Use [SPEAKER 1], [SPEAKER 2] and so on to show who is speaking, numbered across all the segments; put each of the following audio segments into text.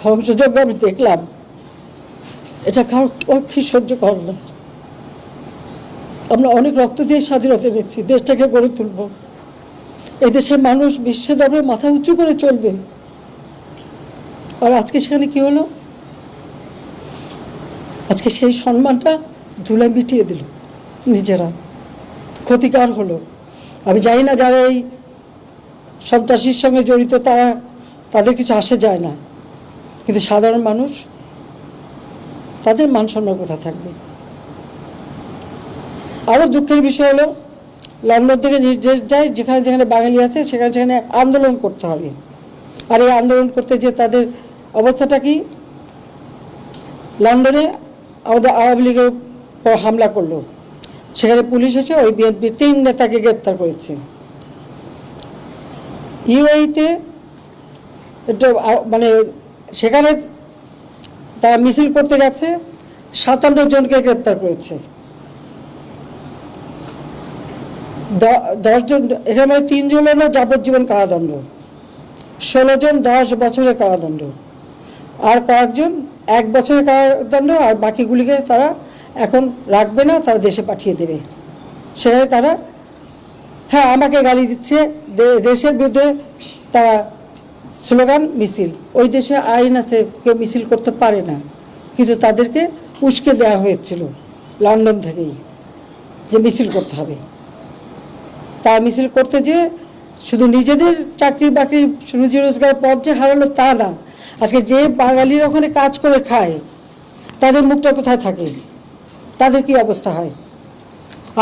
[SPEAKER 1] ধ্বংসযজ্ঞ আমি দেখলাম, এটা কারো পক্ষে সহ্য কর না। আমরা অনেক রক্ত দিয়ে স্বাধীনতা এনেছি, দেশটাকে গড়ে তুলব। এই দেশের মানুষ বিশ্ব দরবারে মাথা উঁচু করে চলবে। আর আজকে সেখানে কি হলো? আজকে সেই সম্মানটা ধুলায় মিটিয়ে দিল, নিজেরা ক্ষতিকার হলো। আমি জানি না যারা এই সন্ত্রাসীর সঙ্গে জড়িত তাদের কিছু আসে যায় না, কিন্তু সাধারণ মানুষ, তাদের মান সম্মান কোথা থাকবে? আরও দুঃখের বিষয় হলো, লন্ডন থেকে নির্দেশ যায় যেখানে যেখানে বাঙালি আছে সেখানে সেখানে আন্দোলন করতে হবে। আর এই আন্দোলন করতে যে তাদের অবস্থাটা কি? লন্ডনে আমাদের আওয়ামী লীগের উপর হামলা করলো, সেখানে পুলিশ এসে ওই বিএনপির 3 নেতাকে গ্রেপ্তার করেছে। ইউএইতে এটা মানে সেখানে তারা মিছিল করতে গেছে, 57 জনকে গ্রেপ্তার করেছে। 10 জন, এখানে 3 জন হলো যাবজ্জীবন কারাদণ্ড, 16 জন 10 বছরের কারাদণ্ড, আর কয়েকজন 1 বছরের কারাদণ্ড, আর বাকিগুলিকে তারা এখন রাখবে না, তারা দেশে পাঠিয়ে দেবে। সেখানে তারা আমাকে গালি দিচ্ছে, দেশের বিরুদ্ধে তারা স্লোগান মিছিল। ওই দেশে আইন আছে, কেউ মিছিল করতে পারে না, কিন্তু তাদেরকে উস্কে দেওয়া হয়েছিল লন্ডন থেকেই যে মিছিল করতে হবে। তার মিছিল করতে যে শুধু নিজেদের চাকরি বাকরি রুজি রোজগার পথ যে হারালো তা না, আজকে যে বাঙালির ওখানে কাজ করে খায় তাদের মুখটা কোথায় থাকে, তাদের কি অবস্থা হয়,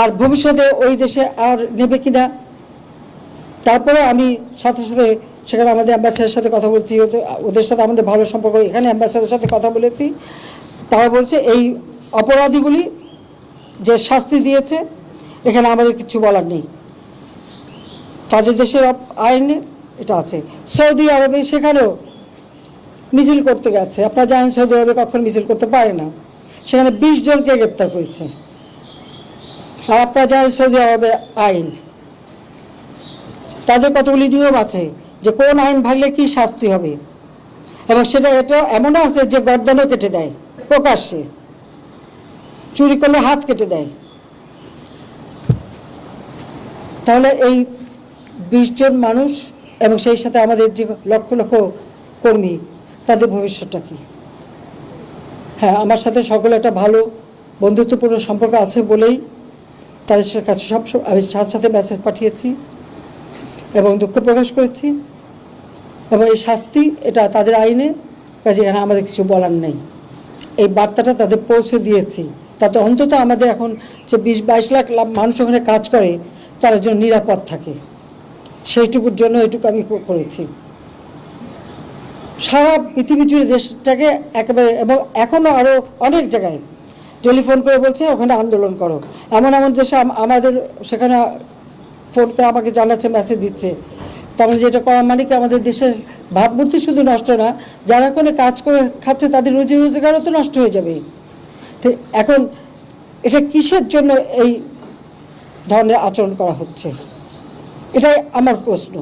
[SPEAKER 1] আর ভবিষ্যতে ওই দেশে আর নেবে কিনা। তারপরে আমি সাথে সাথে সেখানে আমাদের অ্যাম্বাসেডারের সাথে কথা বলছি, ওদের সাথে আমাদের ভালো সম্পর্ক, এখানে অ্যাম্বাসেডারের সাথে কথা বলেছি। তারা বলছে এই অপরাধীগুলি যে শাস্তি দিয়েছে এখানে আমাদের কিছু বলার নেই, তাদের দেশের আইনে এটা আছে। সৌদি আরবে সেখানেও মিছিল করতে গেছে, আপনারা জানেন সৌদি আরবে কখন মিছিল করতে পারে না, সেখানে 20 জনকে গ্রেপ্তার করেছে। আর আপনারা জানেন সৌদি আরবের আইন, তাদের কতগুলি নিয়ম আছে যে কোন আইন ভাঙলে কি শাস্তি হবে, এবং সেটা এটা এমনও আছে যে গর্দানও কেটে দেয় প্রকাশ্যে, চুরি করলে হাত কেটে দেয়। তাহলে এই 20 জন মানুষ এবং সেই সাথে আমাদের যে লক্ষ লক্ষ কর্মী, তাদের ভবিষ্যৎটা কি? আমার সাথে সকলে একটা ভালো বন্ধুত্বপূর্ণ সম্পর্ক আছে বলেই তাদের কাছে আমি সাথে সাথে মেসেজ পাঠিয়েছি এবং দুঃখ প্রকাশ করেছি, এবং এই শাস্তি এটা তাদের আইনে, কাজে এখানে আমাদের কিছু বলার নেই। এই বার্তাটা তাদের পৌঁছে দিয়েছি, তাতে অন্তত আমাদের এখন যে 20-22 লাখ মানুষ ওখানে কাজ করে তারা যেন নিরাপদ থাকে, সেইটুকুর জন্য এটুকু আমি করেছি। সারা পৃথিবী জুড়ে দেশটাকে একেবারে, এবং এখনও আরও অনেক জায়গায় টেলিফোন করে বলছে ওখানে আন্দোলন করো। এমন এমন দেশে আমাদের সেখানে ফোন করে আমাকে জানাচ্ছে, মেসেজ দিচ্ছে। তার মানে যেটা করা মানে কি, আমাদের দেশের ভাবমূর্তি শুধু নষ্ট না, যারা ওখানে কাজ করে খাচ্ছে তাদের রুজি রোজগারও তো নষ্ট হয়ে যাবে। তো এখন এটা কিসের জন্য এই ধরনের আচরণ করা হচ্ছে, এটাই আমার প্রশ্ন।